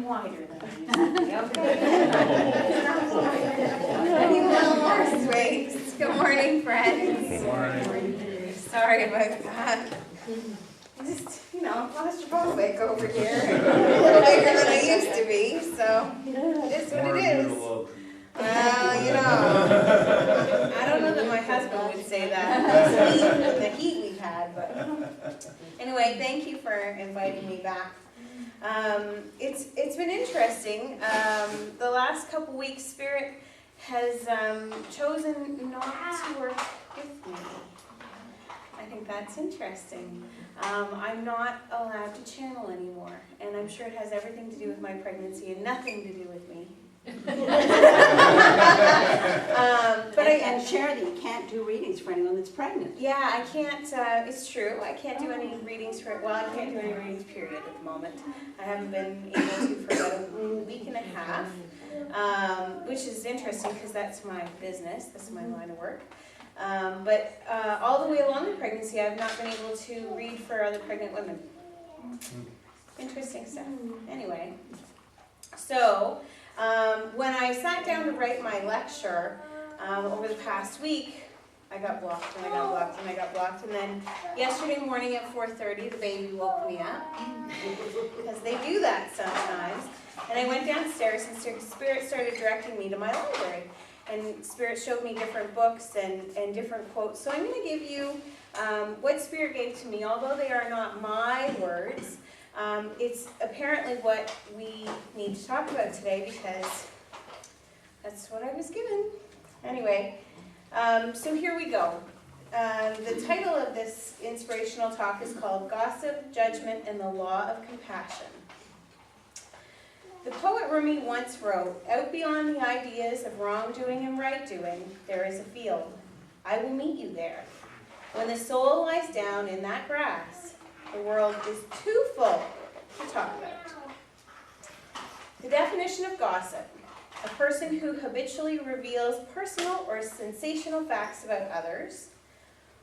wider than I used to be, okay? Anyone more sways? Good morning, friends. Good morning. Sorry about that. I'm just, claustrophobic over here. A little bigger than I used to be, so it is what it is. Well, I don't know that my husband would say that, the heat we've had, but anyway, thank you for inviting me back. It's been interesting. The last couple weeks, Spirit has chosen not to work with me. I think that's interesting. I'm not allowed to channel anymore, and I'm sure it has everything to do with my pregnancy and nothing to do with me. And Sharon, you can't do readings for anyone that's pregnant. Yeah, I can't, it's true, I can't do any readings I can't do any readings period at the moment. I haven't been able to for about a week and a half, which is interesting because that's my business, that's my line of work. But all the way along in pregnancy, I've not been able to read for other pregnant women. Interesting stuff. Anyway, so when I sat down to write my lecture over the past week, I got blocked and I got blocked and I got blocked, and then yesterday morning at 4:30 the baby woke me up, because they do that sometimes, and I went downstairs and Spirit started directing me to my library, and Spirit showed me different books and different quotes. So I'm going to give you what Spirit gave to me, although they are not my words. It's apparently what we need to talk about today, because that's what I was given. Anyway, so here we go. The title of this inspirational talk is called Gossip, Judgment, and the Law of Compassion. The poet Rumi once wrote, "Out beyond the ideas of wrongdoing and right-doing, there is a field. I will meet you there. When the soul lies down in that grass, the world is too full to talk about." The definition of gossip: a person who habitually reveals personal or sensational facts about others,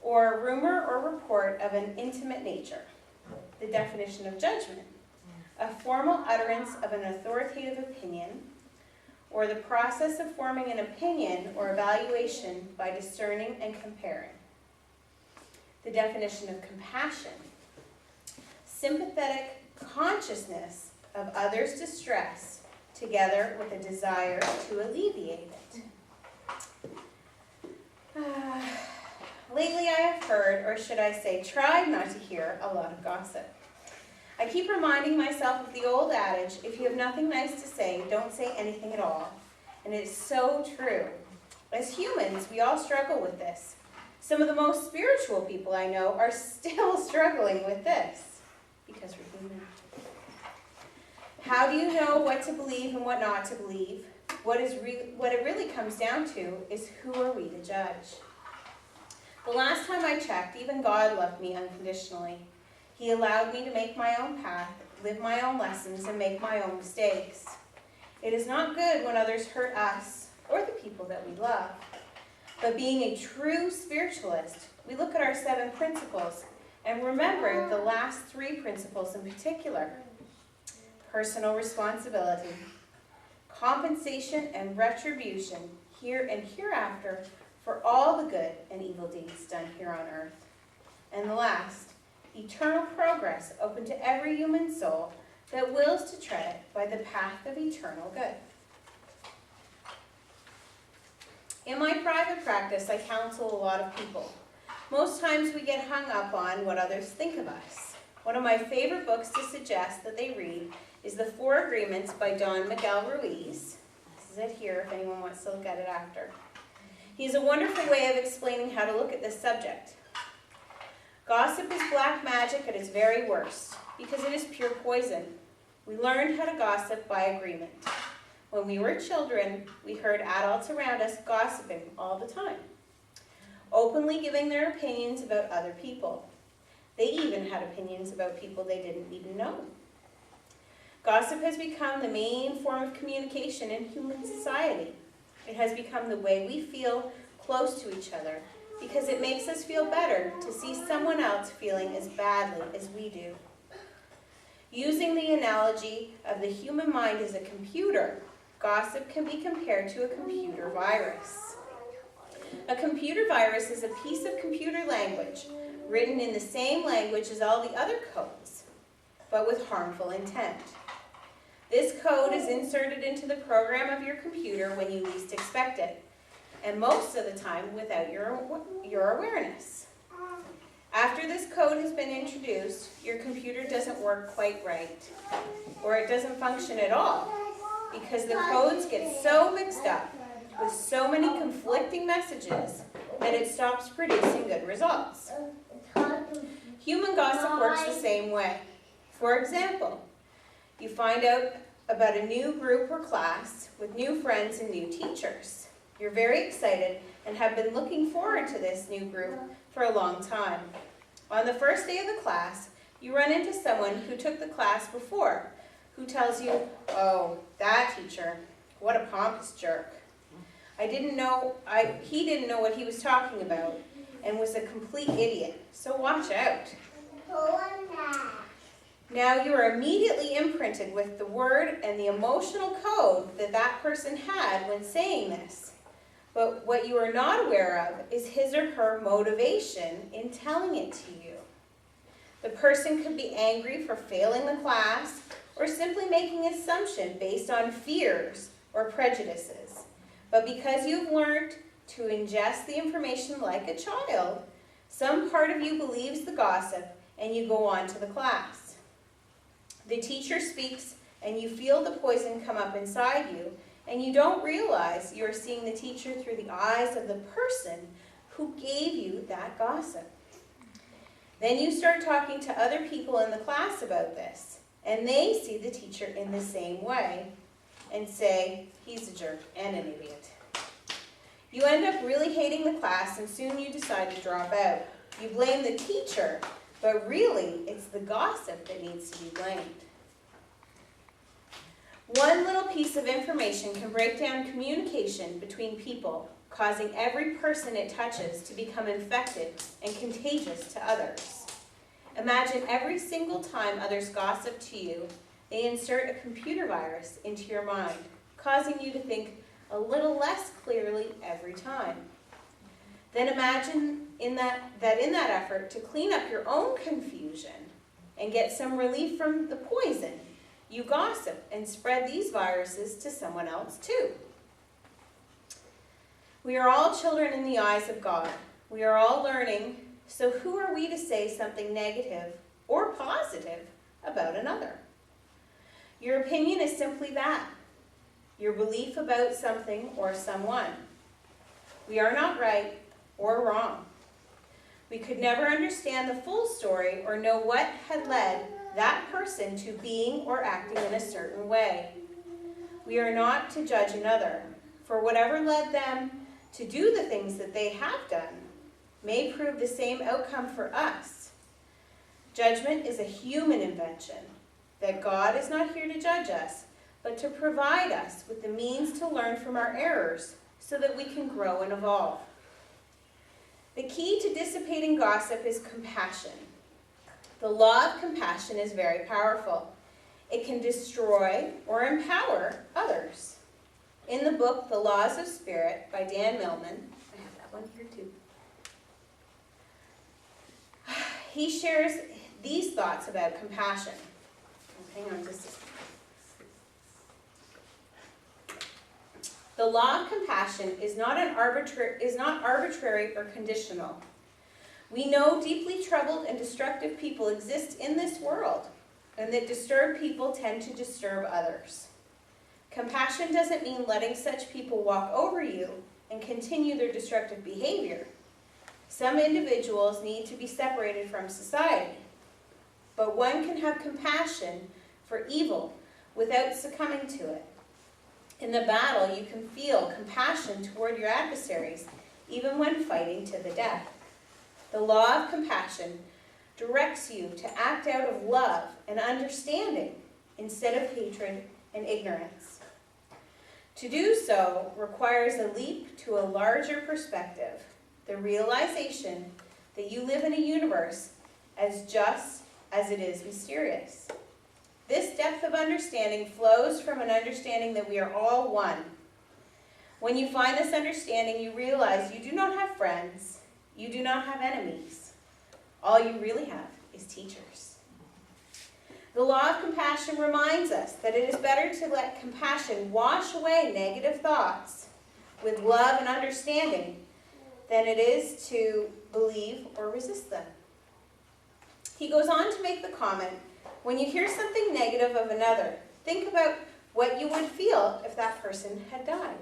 or a rumor or report of an intimate nature. The definition of judgment: a formal utterance of an authoritative opinion, or the process of forming an opinion or evaluation by discerning and comparing. The definition of compassion: sympathetic consciousness of others' distress, together with a desire to alleviate it. Lately I have heard, or should I say tried not to hear, a lot of gossip. I keep reminding myself of the old adage, if you have nothing nice to say, don't say anything at all. And it is so true. As humans, we all struggle with this. Some of the most spiritual people I know are still struggling with this, because we're human. How do you know what to believe and what not to believe? What it really comes down to is, who are we to judge? The last time I checked, even God loved me unconditionally. He allowed me to make my own path, live my own lessons, and make my own mistakes. It is not good when others hurt us or the people that we love. But being a true spiritualist, we look at our 7 principles and remember the last 3 principles in particular: personal responsibility, compensation and retribution here and hereafter for all the good and evil deeds done here on earth. And the last, eternal progress open to every human soul that wills to tread it by the path of eternal good. In my private practice, I counsel a lot of people. Most times we get hung up on what others think of us. One of my favorite books to suggest that they read is The 4 Agreements by Don Miguel Ruiz. This is it here if anyone wants to look at it after. He has a wonderful way of explaining how to look at this subject. Gossip is black magic at its very worst, because it is pure poison. We learned how to gossip by agreement. When we were children, we heard adults around us gossiping all the time, openly giving their opinions about other people. They even had opinions about people they didn't even know. Gossip has become the main form of communication in human society. It has become the way we feel close to each other, because it makes us feel better to see someone else feeling as badly as we do. Using the analogy of the human mind as a computer, gossip can be compared to a computer virus. A computer virus is a piece of computer language written in the same language as all the other codes, but with harmful intent. This code is inserted into the program of your computer when you least expect it, and most of the time without your awareness. After this code has been introduced, your computer doesn't work quite right, or it doesn't function at all, because the codes get so mixed up with so many conflicting messages that it stops producing good results. Human gossip works the same way. For example, you find out about a new group or class with new friends and new teachers. You're very excited and have been looking forward to this new group for a long time. On the first day of the class, you run into someone who took the class before, who tells you, "Oh, that teacher, what a pompous jerk. He didn't know what he was talking about and was a complete idiot, so watch out." Now you are immediately imprinted with the word and the emotional code that that person had when saying this. But what you are not aware of is his or her motivation in telling it to you. The person could be angry for failing the class or simply making an assumption based on fears or prejudices. But because you've learned to ingest the information like a child, some part of you believes the gossip and you go on to the class. The teacher speaks and you feel the poison come up inside you, and you don't realize you're seeing the teacher through the eyes of the person who gave you that gossip. Then you start talking to other people in the class about this, and they see the teacher in the same way and say, "He's a jerk and an idiot." You end up really hating the class, and soon you decide to drop out. You blame the teacher, but really it's the gossip that needs to be blamed. One little piece of information can break down communication between people, causing every person it touches to become infected and contagious to others. Imagine every single time others gossip to you, they insert a computer virus into your mind, causing you to think a little less clearly every time. Then imagine in that effort to clean up your own confusion and get some relief from the poison, you gossip and spread these viruses to someone else too. We are all children in the eyes of God. We are all learning, so who are we to say something negative or positive about another? Your opinion is simply that, your belief about something or someone. We are not right or wrong. We could never understand the full story or know what had led that person to being or acting in a certain way. We are not to judge another, for whatever led them to do the things that they have done may prove the same outcome for us. Judgment is a human invention, that God is not here to judge us, but to provide us with the means to learn from our errors so that we can grow and evolve. The key to dissipating gossip is compassion. The law of compassion is very powerful. It can destroy or empower others. In the book, The Laws of Spirit by Dan Millman, I have that one here too, he shares these thoughts about compassion. Hang on just a second. The law of compassion is not arbitrary or conditional. We know deeply troubled and destructive people exist in this world, and that disturbed people tend to disturb others. Compassion doesn't mean letting such people walk over you and continue their destructive behavior. Some individuals need to be separated from society, but one can have compassion for evil without succumbing to it. In the battle, you can feel compassion toward your adversaries, even when fighting to the death. The law of compassion directs you to act out of love and understanding instead of hatred and ignorance. To do so requires a leap to a larger perspective, the realization that you live in a universe as just as it is mysterious. This depth of understanding flows from an understanding that we are all one. When you find this understanding, you realize you do not have friends, you do not have enemies. All you really have is teachers. The law of compassion reminds us that it is better to let compassion wash away negative thoughts with love and understanding than it is to believe or resist them. He goes on to make the comment, when you hear something negative of another, think about what you would feel if that person had died.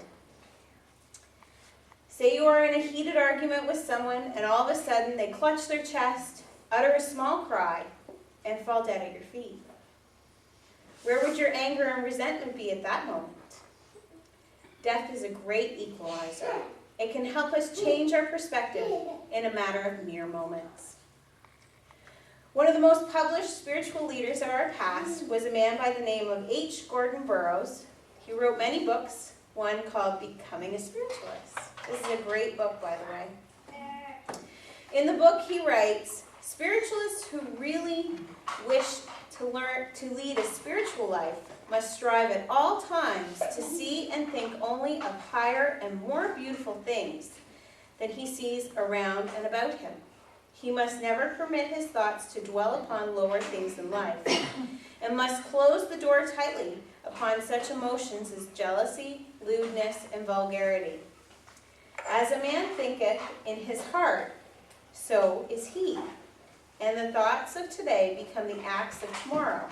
Say you are in a heated argument with someone and all of a sudden they clutch their chest, utter a small cry, and fall dead at your feet. Where would your anger and resentment be at that moment? Death is a great equalizer. It can help us change our perspective in a matter of mere moments. One of the most published spiritual leaders of our past was a man by the name of H. Gordon Burroughs. He wrote many books, one called Becoming a Spiritualist. This is a great book, by the way. In the book, he writes, spiritualists who really wish to learn to lead a spiritual life must strive at all times to see and think only of higher and more beautiful things than he sees around and about him. He must never permit his thoughts to dwell upon lower things in life, and must close the door tightly upon such emotions as jealousy, lewdness, and vulgarity. As a man thinketh in his heart, so is he. And the thoughts of today become the acts of tomorrow.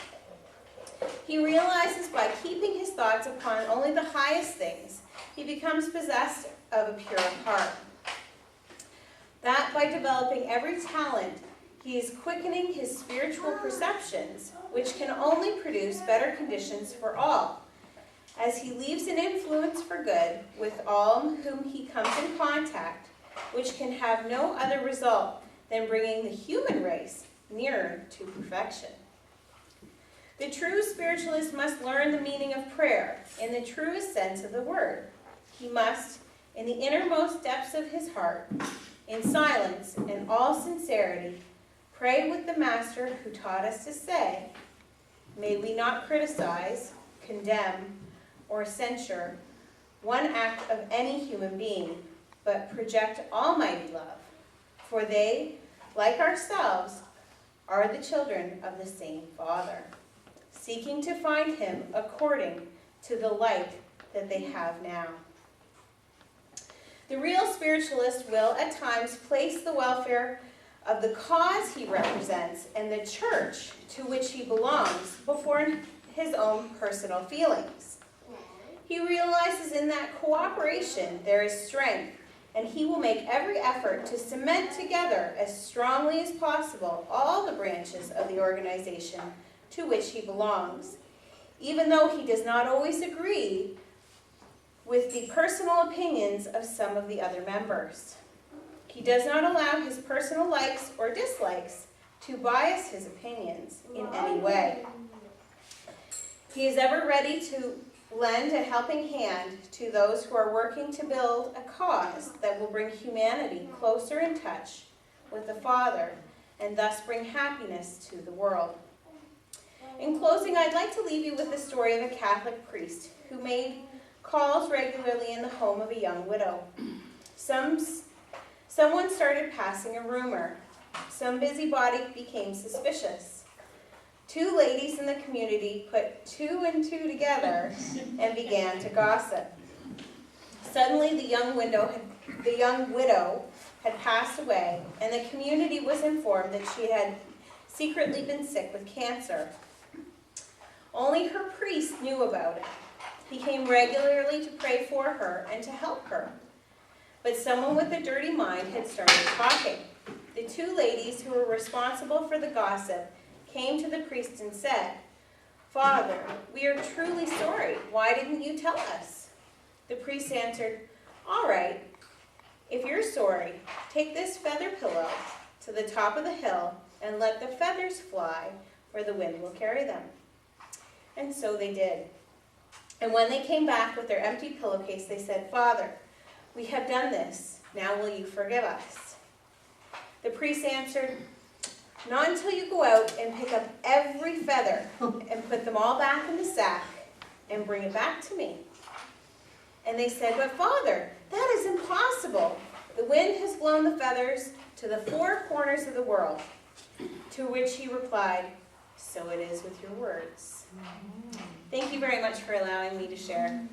He realizes by keeping his thoughts upon only the highest things, he becomes possessed of a pure heart. That by developing every talent, he is quickening his spiritual perceptions, which can only produce better conditions for all. As he leaves an influence for good with all whom he comes in contact, which can have no other result than bringing the human race nearer to perfection. The true spiritualist must learn the meaning of prayer in the truest sense of the word. He must, in the innermost depths of his heart, in silence and all sincerity, pray with the Master who taught us to say, may we not criticize, condemn, or censure one act of any human being, but project almighty love, for they, like ourselves, are the children of the same Father, seeking to find him according to the light that they have now. The real spiritualist will, at times, place the welfare of the cause he represents and the church to which he belongs before his own personal feelings. He realizes in that cooperation there is strength, and he will make every effort to cement together as strongly as possible all the branches of the organization to which he belongs, even though he does not always agree with the personal opinions of some of the other members. He does not allow his personal likes or dislikes to bias his opinions in any way. He is ever ready to lend a helping hand to those who are working to build a cause that will bring humanity closer in touch with the Father and thus bring happiness to the world. In closing, I'd like to leave you with the story of a Catholic priest who made calls regularly in the home of a young widow. Someone started passing a rumor. Some busybody became suspicious. Two ladies in the community put two and two together and began to gossip. Suddenly, the young widow had passed away, and the community was informed that she had secretly been sick with cancer. Only her priest knew about it. He came regularly to pray for her and to help her. But someone with a dirty mind had started talking. The two ladies who were responsible for the gossip came to the priest and said, "Father, we are truly sorry. Why didn't you tell us?" The priest answered, "All right, if you're sorry, take this feather pillow to the top of the hill and let the feathers fly where the wind will carry them." And so they did. And when they came back with their empty pillowcase, they said, "Father, we have done this. Now will you forgive us?" The priest answered, not until you go out and pick up every feather and put them all back in the sack and bring it back to me. And they said, but Father, that is impossible. The wind has blown the feathers to the four corners of the world. To which he replied, so it is with your words. Thank you very much for allowing me to share.